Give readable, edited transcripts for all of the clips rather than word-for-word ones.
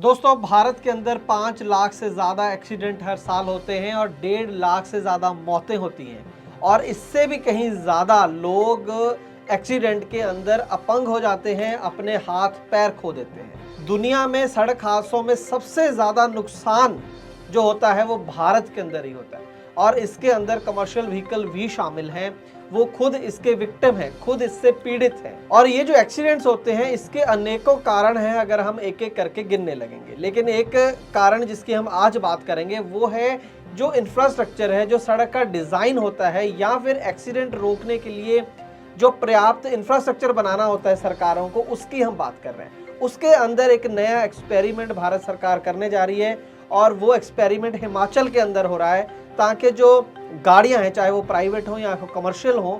दोस्तों, भारत के अंदर 5 लाख से ज़्यादा एक्सीडेंट हर साल होते हैं और 1.5 लाख से ज़्यादा मौतें होती हैं और इससे भी कहीं ज़्यादा लोग एक्सीडेंट के अंदर अपंग हो जाते हैं, अपने हाथ पैर खो देते हैं। दुनिया में सड़क हादसों में सबसे ज़्यादा नुकसान जो होता है वो भारत के अंदर ही होता है और इसके अंदर कमर्शियल व्हीकल भी शामिल हैं। वो खुद इसके विक्टिम हैं, खुद इससे पीड़ित हैं और ये जो एक्सीडेंट्स होते हैं इसके अनेकों कारण हैं अगर हम एक एक करके गिनने लगेंगे। लेकिन एक कारण जिसकी हम आज बात करेंगे वो है जो इंफ्रास्ट्रक्चर है, जो सड़क का डिज़ाइन होता है या फिर एक्सीडेंट रोकने के लिए जो पर्याप्त इंफ्रास्ट्रक्चर बनाना होता है सरकारों को, उसकी हम बात कर रहे हैं। उसके अंदर एक नया एक्सपेरिमेंट भारत सरकार करने जा रही है और वो एक्सपेरिमेंट हिमाचल के अंदर हो रहा है ताकि जो गाड़ियां हैं, चाहे वो प्राइवेट हो या कमर्शियल हो,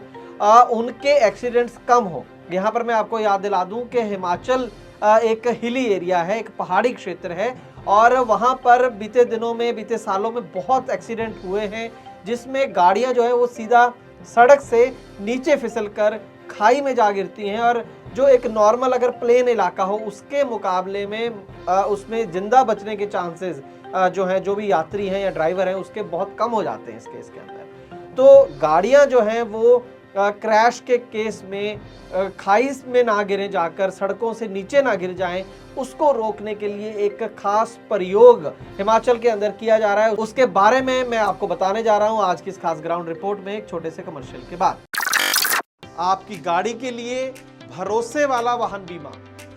उनके एक्सीडेंट्स कम हो। यहाँ पर मैं आपको याद दिला दूं कि हिमाचल एक हिली एरिया है, एक पहाड़ी क्षेत्र है और वहाँ पर बीते दिनों में, बीते सालों में बहुत एक्सीडेंट हुए हैं जिसमें गाड़ियाँ जो है वो सीधा सड़क से नीचे फिसल कर खाई में जा गिरती हैं और जो एक नॉर्मल अगर प्लेन इलाका हो उसके मुकाबले में उसमें जिंदा बचने के चांसेस जो हैं, जो भी यात्री हैं या ड्राइवर हैं, उसके बहुत कम हो जाते हैं इस केस के अंदर। तो गाड़ियां जो हैं वो क्रैश के केस में खाई में ना गिरें, जाकर सड़कों से नीचे ना गिर जाएं, उसको रोकने के लिए एक खास प्रयोग हिमाचल के अंदर किया जा रहा है। उसके बारे में मैं आपको बताने जा रहा हूं आज की इस खास ग्राउंड रिपोर्ट में, एक छोटे से कमर्शियल के बाद। आपकी गाड़ी के लिए भरोसे वाला वाहन बीमा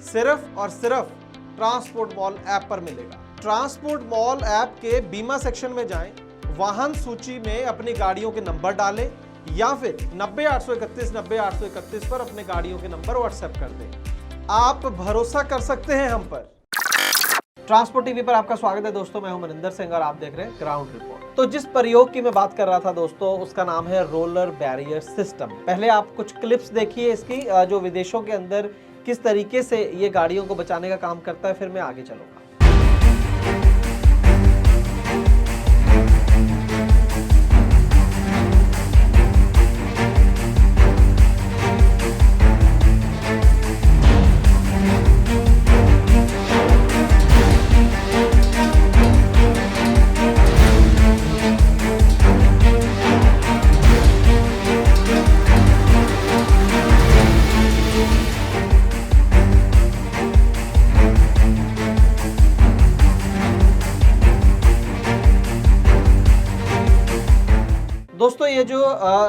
सिर्फ और सिर्फ ट्रांसपोर्ट मॉल ऐप पर मिलेगा। ट्रांसपोर्ट मॉल ऐप के बीमा सेक्शन में जाएं, वाहन सूची में अपनी गाड़ियों के नंबर डालें या फिर 90-831-90-831 पर अपने गाड़ियों के नंबर व्हाट्सएप कर दें। आप भरोसा कर सकते हैं हम पर। ट्रांसपोर्ट टीवी पर आपका स्वागत है दोस्तों, मैं हूं मनिंदर सिंह और आप देख रहे हैं ग्राउंड रिपोर्ट। तो जिस प्रयोग की मैं बात कर रहा था दोस्तों, उसका नाम है रोलर बैरियर सिस्टम। पहले आप कुछ क्लिप्स देखिए इसकी, जो विदेशों के अंदर किस तरीके से ये गाड़ियों को बचाने का काम करता है, फिर मैं आगे चलूंगा। दोस्तों, ये जो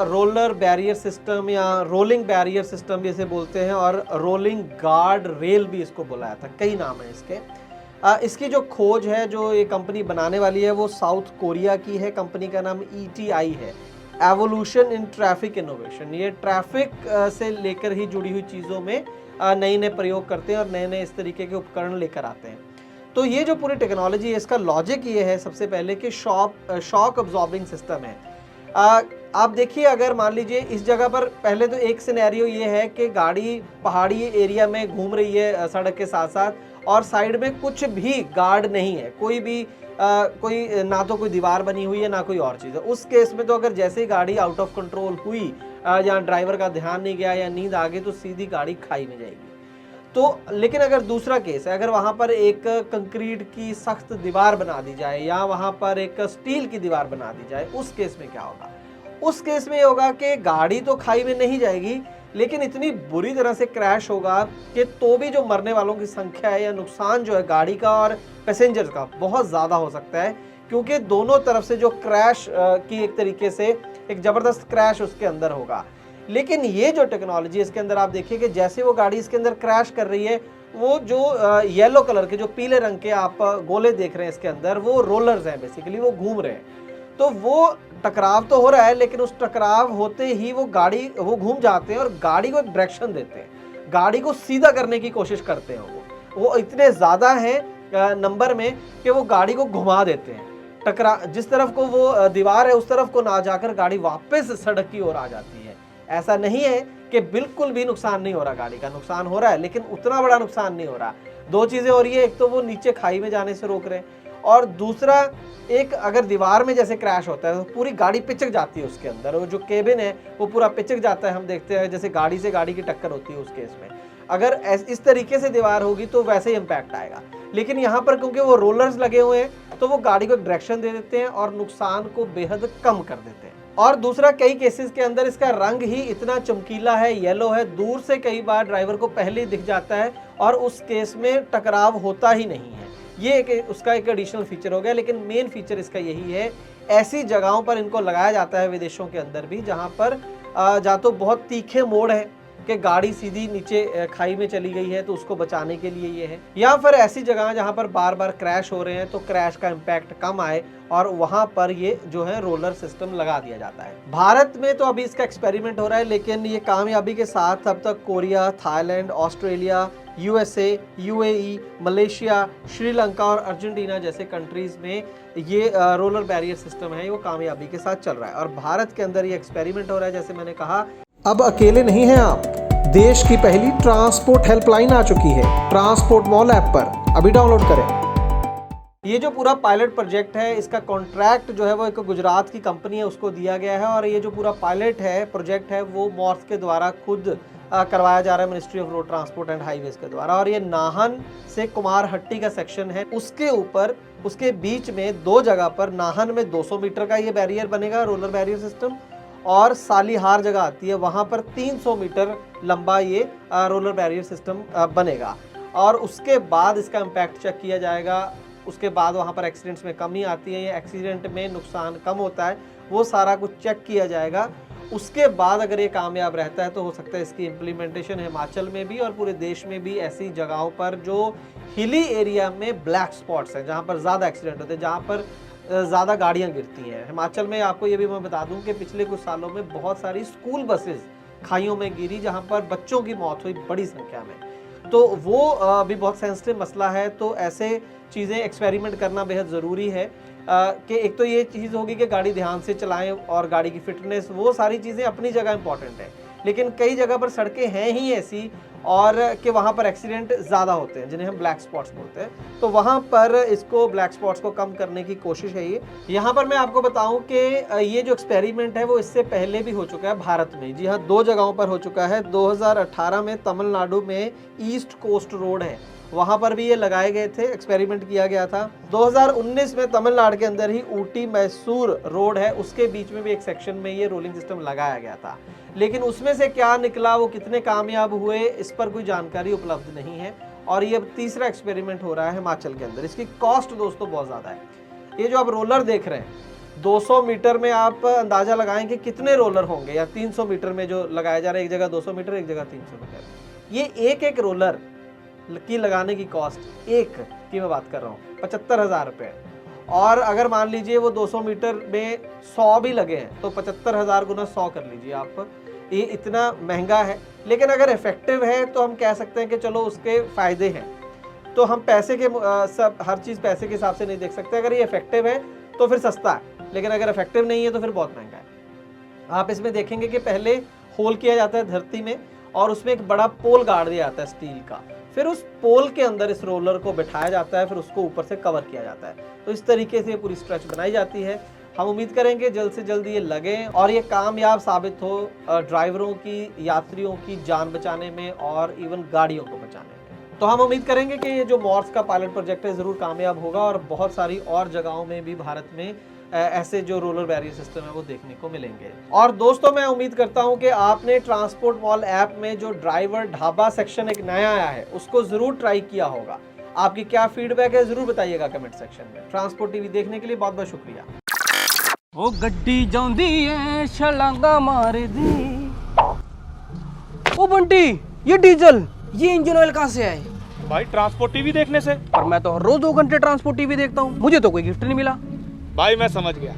रोलर बैरियर सिस्टम या रोलिंग बैरियर सिस्टम भी इसे बोलते हैं और रोलिंग गार्ड रेल भी इसको बुलाया था, कई नाम है इसके। इसकी जो खोज है, जो ये कंपनी बनाने वाली है, वो साउथ कोरिया की है। कंपनी का नाम ETI है, एवोल्यूशन इन ट्रैफिक इनोवेशन। ये ट्रैफिक से लेकर ही जुड़ी हुई चीज़ों में नए नए प्रयोग करते हैं और नए नए इस तरीके के उपकरण लेकर आते हैं। तो ये जो पूरी टेक्नोलॉजी है, इसका लॉजिक ये है सबसे पहले कि शॉक अब्जॉर्बिंग सिस्टम है। आप देखिए, अगर मान लीजिए इस जगह पर पहले तो एक सिनेरियो ये है कि गाड़ी पहाड़ी एरिया में घूम रही है सड़क के साथ साथ और साइड में कुछ भी गार्ड नहीं है, कोई भी कोई ना तो कोई दीवार बनी हुई है ना कोई और चीज़ है। उस केस में तो अगर जैसे ही गाड़ी आउट ऑफ कंट्रोल हुई या ड्राइवर का ध्यान नहीं गया या नींद आ गई तो सीधी गाड़ी खाई में जाएगी। तो लेकिन अगर दूसरा केस है, अगर वहाँ पर एक कंक्रीट की सख्त दीवार बना दी जाए या वहाँ पर एक स्टील की दीवार बना दी जाए, उस केस में क्या होगा? उस केस में ये होगा कि गाड़ी तो खाई में नहीं जाएगी, लेकिन इतनी बुरी तरह से क्रैश होगा कि तो भी जो मरने वालों की संख्या है या नुकसान जो है गाड़ी का और पैसेंजर्स का, बहुत ज़्यादा हो सकता है, क्योंकि दोनों तरफ से जो क्रैश की एक तरीके से एक ज़बरदस्त क्रैश उसके अंदर होगा। लेकिन ये जो टेक्नोलॉजी इसके अंदर आप देखिए कि जैसे वो गाड़ी इसके अंदर क्रैश कर रही है, वो जो येलो कलर के, जो पीले रंग के आप गोले देख रहे हैं इसके अंदर, वो रोलर्स हैं, बेसिकली वो घूम रहे हैं। तो वो टकराव तो हो रहा है, लेकिन उस टकराव होते ही वो घूम जाते हैं और गाड़ी को एक डायरेक्शन देते हैं, गाड़ी को सीधा करने की कोशिश करते हैं। वो इतने ज़्यादा हैं नंबर में कि वो गाड़ी को घुमा देते हैं। जिस तरफ को वो दीवार है उस तरफ को ना जाकर गाड़ी वापस सड़क की ओर आ जाती है। ऐसा नहीं है कि बिल्कुल भी नुकसान नहीं हो रहा, गाड़ी का नुकसान हो रहा है, लेकिन उतना बड़ा नुकसान नहीं हो रहा। दो चीज़ें हो रही है, एक तो वो नीचे खाई में जाने से रोक रहे हैं और दूसरा, एक अगर दीवार में जैसे क्रैश होता है तो पूरी गाड़ी पिचक जाती है उसके अंदर, वो जो केबिन है वो पूरा पिचक जाता है। हम देखते हैं जैसे गाड़ी से गाड़ी की टक्कर होती है उस केस में। अगर इस तरीके से दीवार होगी तो वैसे ही इम्पैक्ट आएगा। लेकिन यहाँ पर क्योंकि वो रोलर्स लगे हुए हैं तो वो गाड़ी को एक डायरेक्शन दे देते हैं और नुकसान को बेहद कम कर देते हैं। और दूसरा, कई केसेस के अंदर इसका रंग ही इतना चमकीला है, येलो है, दूर से कई बार ड्राइवर को पहले ही दिख जाता है और उस केस में टकराव होता ही नहीं है। ये उसका एक एडिशनल फीचर हो गया, लेकिन मेन फीचर इसका यही है, ऐसी जगहों पर इनको लगाया जाता है विदेशों के अंदर भी जहाँ पर या तो बहुत तीखे मोड़ है कि गाड़ी सीधी नीचे खाई में चली गई है तो उसको बचाने के लिए ये है, या फिर ऐसी जगह जहां पर बार बार क्रैश हो रहे हैं तो क्रैश का इम्पैक्ट कम आए और वहां पर ये जो है रोलर सिस्टम लगा दिया जाता है। भारत में तो अभी इसका एक्सपेरिमेंट हो रहा है, लेकिन ये कामयाबी के साथ अब तक Korea, Thailand, Australia, USA, UAE, Malaysia, Sri Lanka और अर्जेंटीना जैसे कंट्रीज में ये रोलर बैरियर सिस्टम है वो कामयाबी के साथ चल रहा है। और भारत के अंदर ये एक्सपेरिमेंट हो रहा है, जैसे मैंने कहा। अब अकेले नहीं हैं आप, देश की पहली ट्रांसपोर्ट हेल्पलाइन आ चुकी है ट्रांसपोर्ट मॉल ऐप पर, अभी डाउनलोड करें। ये जो पूरा पायलट प्रोजेक्ट है, इसका कॉन्ट्रैक्ट जो है वो एक गुजरात की कंपनी है उसको दिया गया है, और ये जो पूरा पायलट है प्रोजेक्ट है वो मॉर्थ के द्वारा खुद करवाया जा रहा है, ministry of road transport and highways के द्वारा। और ये नाहन से कुमारहट्टी का सेक्शन है, उसके ऊपर उसके बीच में दो जगह पर नाहन में 200 मीटर का ये बैरियर बनेगा, रोलर बैरियर सिस्टम, और सालीहार जगह आती है वहां पर 300 मीटर लंबा ये रोलर बैरियर सिस्टम बनेगा। और उसके बाद इसका इम्पैक्ट चेक किया जाएगा, उसके बाद वहां पर एक्सीडेंट्स में कमी आती है, ये एक्सीडेंट में नुकसान कम होता है, वो सारा कुछ चेक किया जाएगा। उसके बाद अगर ये कामयाब रहता है तो हो सकता है इसकी इम्प्लीमेंटेशन हिमाचल में भी और पूरे देश में भी ऐसी जगहों पर जो हिली एरिया में ब्लैक स्पॉट्स हैं, जहाँ पर ज़्यादा एक्सीडेंट होते हैं, जहाँ पर ज़्यादा गाड़ियाँ गिरती हैं। हिमाचल में आपको ये भी मैं बता दूं कि पिछले कुछ सालों में बहुत सारी स्कूल बसेस खाइयों में गिरी जहाँ पर बच्चों की मौत हुई बड़ी संख्या में, तो वो भी बहुत सेंसिटिव मसला है। तो ऐसे चीज़ें एक्सपेरिमेंट करना बेहद ज़रूरी है कि एक तो ये चीज़ होगी कि गाड़ी ध्यान से चलाएं और गाड़ी की फिटनेस, वो सारी चीज़ें अपनी जगह इंपॉर्टेंट है, लेकिन कई जगह पर सड़कें हैं ही ऐसी और कि वहाँ पर एक्सीडेंट ज़्यादा होते हैं जिन्हें हम ब्लैक स्पॉट्स बोलते हैं, तो वहाँ पर इसको ब्लैक स्पॉट्स को कम करने की कोशिश है ये। यहाँ पर मैं आपको बताऊँ कि ये जो एक्सपेरिमेंट है वो इससे पहले भी हो चुका है भारत में। जी हाँ, 2 जगहों पर हो चुका है। 2018 में तमिलनाडु में ईस्ट कोस्ट रोड है, वहाँ पर भी ये लगाए गए थे, एक्सपेरिमेंट किया गया था। 2019 में तमिलनाडु के अंदर ही ऊटी मैसूर रोड है, उसके बीच में भी एक सेक्शन में ये रोलिंग सिस्टम लगाया गया था, लेकिन उसमें से क्या निकला, वो कितने कामयाब हुए, इस पर कोई जानकारी उपलब्ध नहीं है। और ये अब तीसरा एक्सपेरिमेंट हो रहा है हिमाचल के अंदर। इसकी कॉस्ट दोस्तों बहुत ज़्यादा है। ये जो आप रोलर देख रहे हैं 200 मीटर में आप अंदाज़ा लगाएं कि कितने रोलर होंगे, या 300 मीटर में जो लगाया जा रहा है, एक जगह 200 मीटर एक जगह 300 मीटर, ये एक रोलर की लगाने की कॉस्ट एक की मैं बात कर रहा हूँ 75,000 रुपये। और अगर मान लीजिए वो 200 मीटर में 100 भी लगे हैं तो 75,000 गुना 100 कर लीजिए आप, ये इतना महंगा है। लेकिन अगर इफेक्टिव है तो हम कह सकते हैं कि चलो उसके फ़ायदे हैं। तो हम पैसे के सब हर चीज़ पैसे के हिसाब से नहीं देख सकते। अगर ये इफेक्टिव है तो फिर सस्ता है, लेकिन अगर इफेक्टिव नहीं है तो फिर बहुत महंगा है। आप इसमें देखेंगे कि पहले होल किया जाता है धरती में और उसमें एक बड़ा पोल गाड़ दिया जाता है स्टील का, फिर उस पोल के अंदर इस रोलर को बिठाया जाता है, फिर उसको ऊपर से कवर किया जाता है। तो इस तरीके से पूरी स्ट्रेच बनाई जाती है। हम उम्मीद करेंगे जल्द से जल्द ये लगे और ये कामयाब साबित हो ड्राइवरों की, यात्रियों की जान बचाने में और इवन गाड़ियों को बचाने में। तो हम उम्मीद करेंगे कि ये जो मॉर्स का पायलट प्रोजेक्ट है ज़रूर कामयाब होगा और बहुत सारी और जगहों में भी भारत में ऐसे जो रोलर बैरियर सिस्टम है वो देखने को मिलेंगे। और दोस्तों, मैं उम्मीद करता हूं कि आपने ट्रांसपोर्ट मॉल ऐप में जो ड्राइवर ढाबा सेक्शन एक नया आया है उसको ज़रूर ट्राई किया होगा। आपकी क्या फीडबैक है ज़रूर बताइएगा कमेंट सेक्शन में। ट्रांसपोर्ट टीवी देखने के लिए बहुत बहुत शुक्रिया। ओ गड्डी जाउंदी है छलांगा मार दी। ओ बंटी, ये डीजल, ये इंजन ऑयल कहाँ से आए? भाई ट्रांसपोर्ट टीवी देखने से। पर मैं तो हर रोज 2 घंटे ट्रांसपोर्ट टीवी देखता हूँ, मुझे तो कोई गिफ्ट नहीं मिला। भाई मैं समझ गया,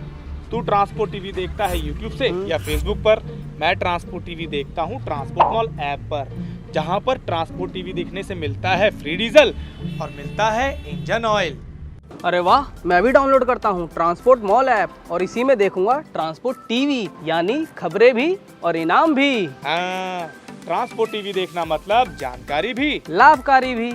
तू ट्रांसपोर्ट टीवी देखता है यूट्यूब से या फेसबुक पर। मैं ट्रांसपोर्ट टीवी देखता हूँ ट्रांसपोर्ट मॉल ऐप पर, जहाँ पर ट्रांसपोर्ट टीवी देखने से मिलता है फ्री डीजल और मिलता है इंजन ऑयल। अरे वाह, मैं भी डाउनलोड करता हूँ ट्रांसपोर्ट मॉल ऐप और इसी में देखूंगा ट्रांसपोर्ट टीवी, यानी खबरें भी और इनाम भी। हाँ, ट्रांसपोर्ट टीवी देखना मतलब जानकारी भी, लाभकारी भी।